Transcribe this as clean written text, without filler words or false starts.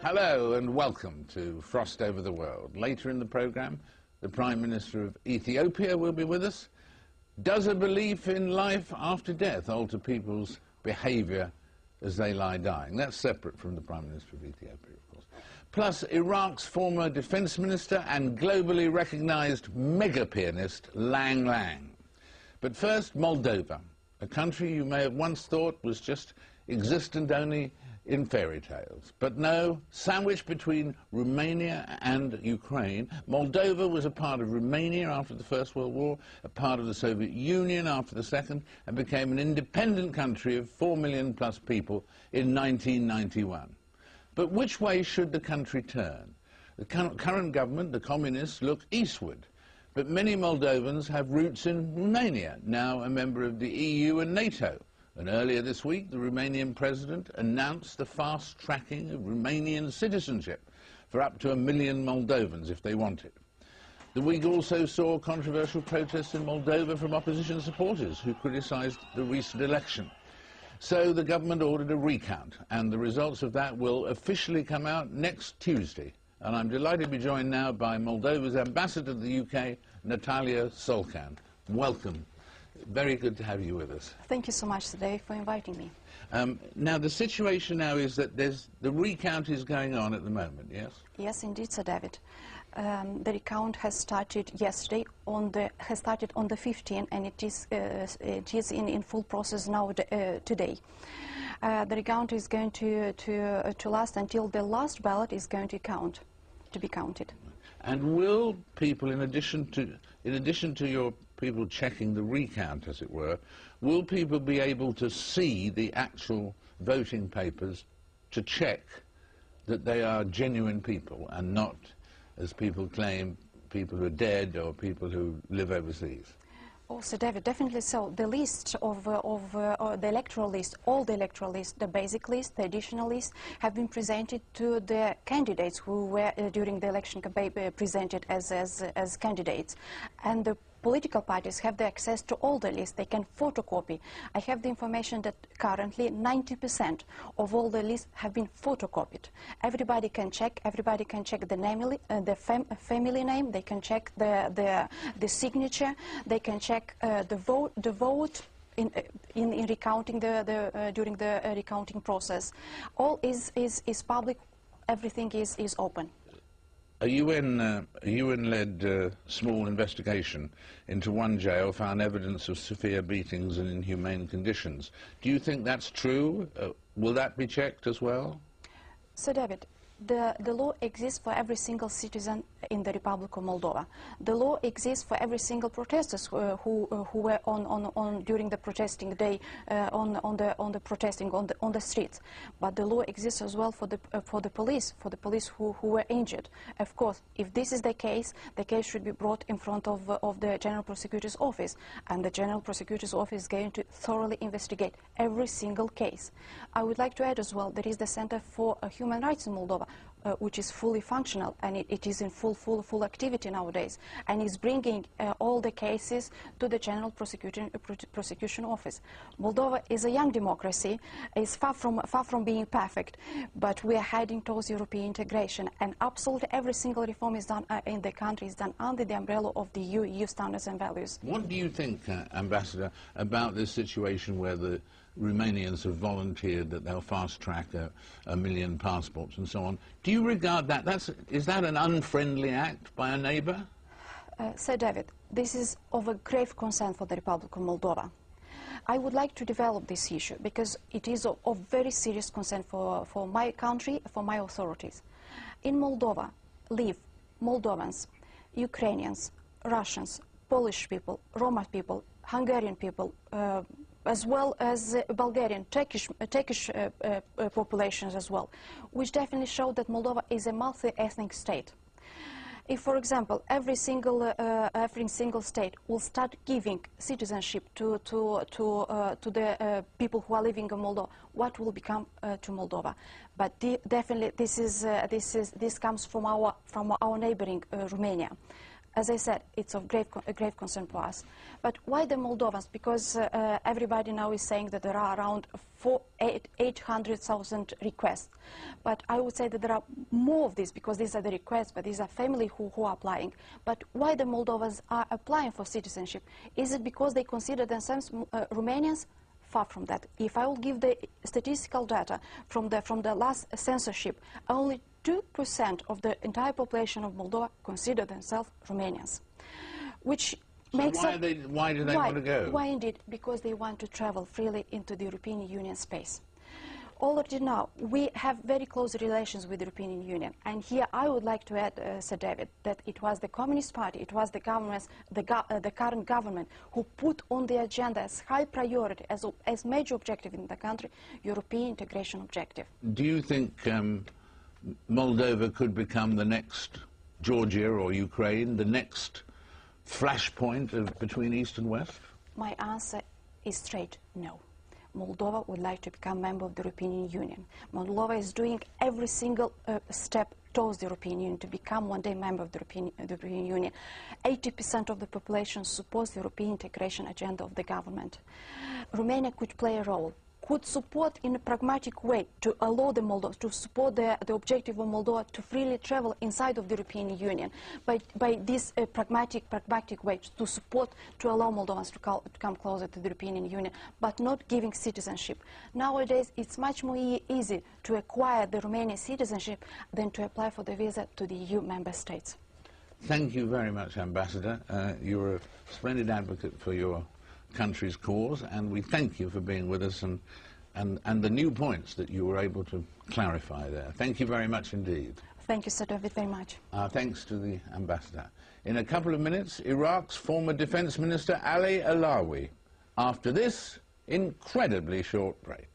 Hello and welcome to Frost Over the World. Later in the programme, the Prime Minister of Ethiopia will be with us. Does a belief in life after death alter people's behaviour as they lie dying? That's separate from the Prime Minister of Ethiopia, of course. Plus, Iraq's former Defence Minister and globally recognised mega pianist Lang Lang. But first, Moldova, a country you may have once thought was just existent only in fairy tales. But no, sandwiched between Romania and Ukraine, Moldova was a part of Romania after the First World War, a part of the Soviet Union after the Second, and became an independent country of 4 million plus people in 1991. But which way should the country turn? The current government, the communists, look eastward. But many Moldovans have roots in Romania, now a member of the EU and NATO. And earlier this week, the Romanian president announced the fast-tracking of Romanian citizenship for up to 1 million Moldovans if they want it. The week also saw controversial protests in Moldova from opposition supporters who criticised the recent election. So the government ordered a recount, and the results of that will officially come out next Tuesday. And I'm delighted to be joined now by Moldova's ambassador to the UK, Natalia Solcan. Welcome. Very good to have you with us. Thank you so much today for inviting me. Now, the situation now is that the recount is going on at the moment, yes? Yes, indeed, Sir David. The recount has started yesterday, has started on the 15th, and it is in full process now today. The recount is going to last until the last ballot is going to be counted. And will people, in addition to your people checking the recount, as it were, will people be able to see the actual voting papers to check that they are genuine people and not, as people claim, people who are dead or people who live overseas? Oh, Sir David, definitely so. The list of the electoral list, all the electoral list, the basic list, the additional list, have been presented to the candidates who were during the election campaign presented as candidates, and the political parties have the access to all the lists. They can photocopy. I have the information that currently 90% of all the lists have been photocopied. Everybody can check. Everybody can check the name, the family name. They can check the signature. They can check the vote in recounting during the recounting process. All is public. Everything is open. A UN-led small investigation into one jail found evidence of severe beatings and inhumane conditions. Do you think that's true? Will that be checked as well? Sir David, the law exists for every single citizen in the Republic of Moldova. The law exists for every single protesters who were during the protesting day on the streets. But the law exists as well for the police who were injured. Of course, if this is the case should be brought in front of the General Prosecutor's Office, and the General Prosecutor's Office is going to thoroughly investigate every single case. I would like to add as well, there is the Center for Human Rights in Moldova, which is fully functional, and it is in full activity nowadays, and is bringing all the cases to the General Prosecution Office. Moldova is a young democracy, is far from being perfect, but we are heading towards European integration, and absolutely every single reform is done in the country is done under the umbrella of the EU standards and values. What do you think, Ambassador, about this situation where the Romanians have volunteered that they'll fast-track 1 million passports and so on? Do you regard that, is that an unfriendly act by a neighbour? Sir David, this is of a grave concern for the Republic of Moldova. I would like to develop this issue because it is of very serious concern for my country, for my authorities. In Moldova live Moldovans, Ukrainians, Russians, Polish people, Roma people, Hungarian people, as well as Bulgarian, Turkish populations as well, which definitely show that Moldova is a multi-ethnic state. If, for example, every single state will start giving citizenship to the people who are living in Moldova, what will become to Moldova? But definitely, this comes from our neighboring Romania. as I said, it's of a grave concern for us. But why the Moldovans? Because everybody now is saying that there are around 800,000 requests. But I would say that there are more of these, because these are the requests, but these are families who are applying. But why the Moldovans are applying for citizenship? Is it because they consider themselves Romanians? Far from that. If I will give the statistical data from the last censorship, only 2% of the entire population of Moldova consider themselves Romanians, which makes why do they want to go? Why indeed? Because they want to travel freely into the European Union space. Already now, we have very close relations with the European Union. And here I would like to add, Sir David, that it was the Communist Party, it was the current government who put on the agenda as high priority, as major objective in the country, European integration objective. Do you think Moldova could become the next Georgia or Ukraine, the next flashpoint between East and West? My answer is straight no. Moldova would like to become a member of the European Union. Moldova is doing every single step towards the European Union to become one day member of the European Union. 80% of the population supports the European integration agenda of the government. Romania could play a role, could support in a pragmatic way to allow the Moldovans to support the objective of Moldova to freely travel inside of the European Union by this pragmatic way to support, to allow Moldovans to come closer to the European Union, but not giving citizenship. Nowadays, it's much more easy to acquire the Romanian citizenship than to apply for the visa to the EU member states. Thank you very much, Ambassador. You're a splendid advocate for your country's cause, and we thank you for being with us and the new points that you were able to clarify there. Thank you very much indeed. Thank you, Sir David, very much. Thanks to the Ambassador. In a couple of minutes, Iraq's former Defence Minister Ali Alawi. After this incredibly short break.